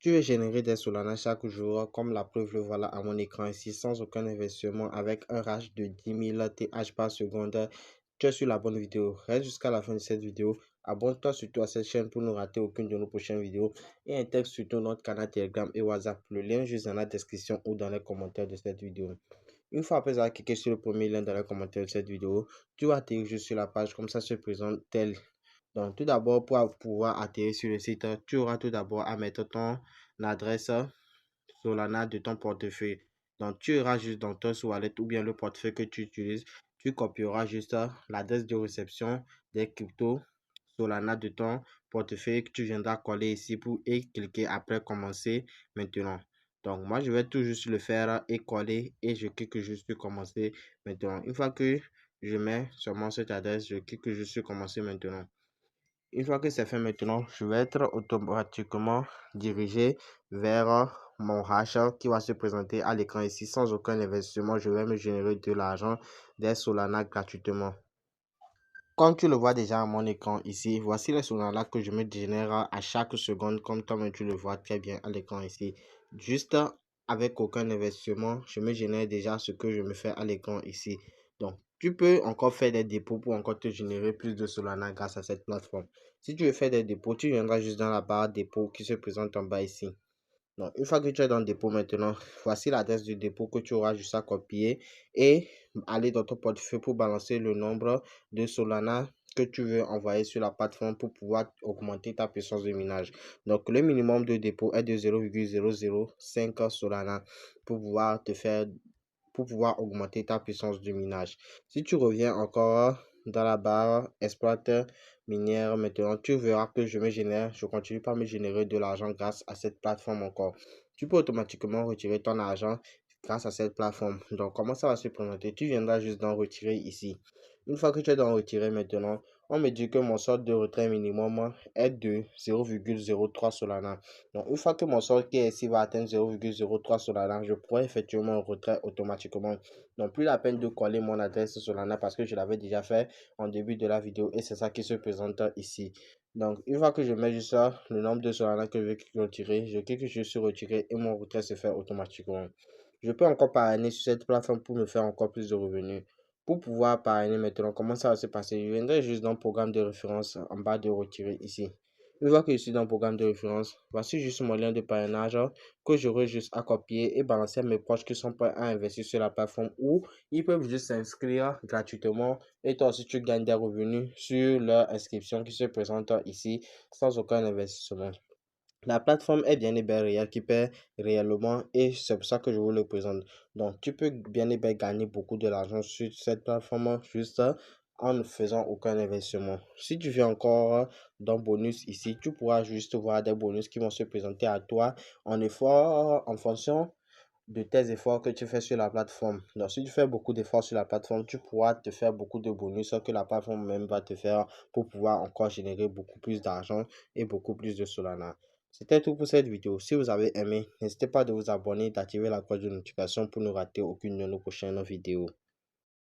Tu veux générer des Solana chaque jour, comme la preuve le voilà à mon écran ici, sans aucun investissement, avec un rush de 10 000 TH par seconde. Tu es sur la bonne vidéo. Reste jusqu'à la fin de cette vidéo. Abonne-toi surtout à cette chaîne pour ne rater aucune de nos prochaines vidéos. Et intègre surtout notre canal Telegram et WhatsApp. Le lien juste dans la description ou dans les commentaires de cette vidéo. Une fois après avoir cliqué sur le premier lien dans les commentaires de cette vidéo, tu vas atterrir juste sur la page comme ça se présente tel. Donc, tout d'abord, pour pouvoir atterrir sur le site, tu auras tout d'abord à mettre ton adresse Solana de ton portefeuille. Donc, tu iras juste dans ton wallet ou bien le portefeuille que tu utilises. Tu copieras juste l'adresse de réception des cryptos Solana de ton portefeuille que tu viendras coller ici et cliquer après commencer maintenant. Donc, moi, je vais tout juste le faire et coller et je clique juste sur commencer maintenant. Une fois que je mets seulement cette adresse, je clique juste sur commencer maintenant. Une fois que c'est fait maintenant, je vais être automatiquement dirigé vers mon hash qui va se présenter à l'écran ici sans aucun investissement. Je vais me générer de l'argent des Solana gratuitement. Comme tu le vois déjà à mon écran ici, voici les Solana que je me génère à chaque seconde, comme toi-même tu le vois très bien à l'écran ici. Juste avec aucun investissement, je me génère déjà ce que je me fais à l'écran ici. Donc, tu peux encore faire des dépôts pour encore te générer plus de Solana grâce à cette plateforme. Si tu veux faire des dépôts, tu viendras juste dans la barre dépôt qui se présente en bas ici. Donc, une fois que tu es dans le dépôt maintenant, voici l'adresse du dépôt que tu auras juste à copier et aller dans ton portefeuille pour balancer le nombre de Solana que tu veux envoyer sur la plateforme pour pouvoir augmenter ta puissance de minage. Donc, le minimum de dépôt est de 0,005 Solana pour pouvoir augmenter ta puissance de minage. Si tu reviens encore dans la barre exploiter minière maintenant, tu verras que je continue par me générer de l'argent grâce à cette plateforme encore. Tu peux automatiquement retirer ton argent grâce à cette plateforme. Donc, comment ça va se présenter? Tu viendras juste d'en retirer ici. Une fois que tu es dans retirer maintenant, on me dit que mon solde de retrait minimum est de 0,03 Solana. Donc, une fois que mon solde qui est ici va atteindre 0,03 Solana, je pourrai effectuer mon retrait automatiquement. Donc, plus la peine de coller mon adresse Solana parce que je l'avais déjà fait en début de la vidéo et c'est ça qui se présente ici. Donc, une fois que je mets juste ça, le nombre de Solana que je vais retirer, je clique juste sur retirer et mon retrait se fait automatiquement. Je peux encore parrainer sur cette plateforme pour me faire encore plus de revenus. Pour pouvoir parrainer maintenant, comment ça va se passer? Je viendrai juste dans le programme de référence en bas de retirer ici. Une fois que je suis dans le programme de référence, voici juste mon lien de parrainage que j'aurai juste à copier et balancer à mes proches qui sont prêts à investir sur la plateforme ou ils peuvent juste s'inscrire gratuitement et toi aussi tu gagnes des revenus sur leur inscription qui se présente ici sans aucun investissement. La plateforme est bien et bien réelle qui paie réellement et c'est pour ça que je vous le présente. Donc, tu peux bien et bien gagner beaucoup de l'argent sur cette plateforme juste en ne faisant aucun investissement. Si tu fais encore dans bonus ici, tu pourras juste voir des bonus qui vont se présenter à toi en effort, en fonction de tes efforts que tu fais sur la plateforme. Donc, si tu fais beaucoup d'efforts sur la plateforme, tu pourras te faire beaucoup de bonus que la plateforme même va te faire pour pouvoir encore générer beaucoup plus d'argent et beaucoup plus de Solana. C'était tout pour cette vidéo. Si vous avez aimé, n'hésitez pas de vous abonner et d'activer la cloche de notification pour ne rater aucune de nos prochaines vidéos.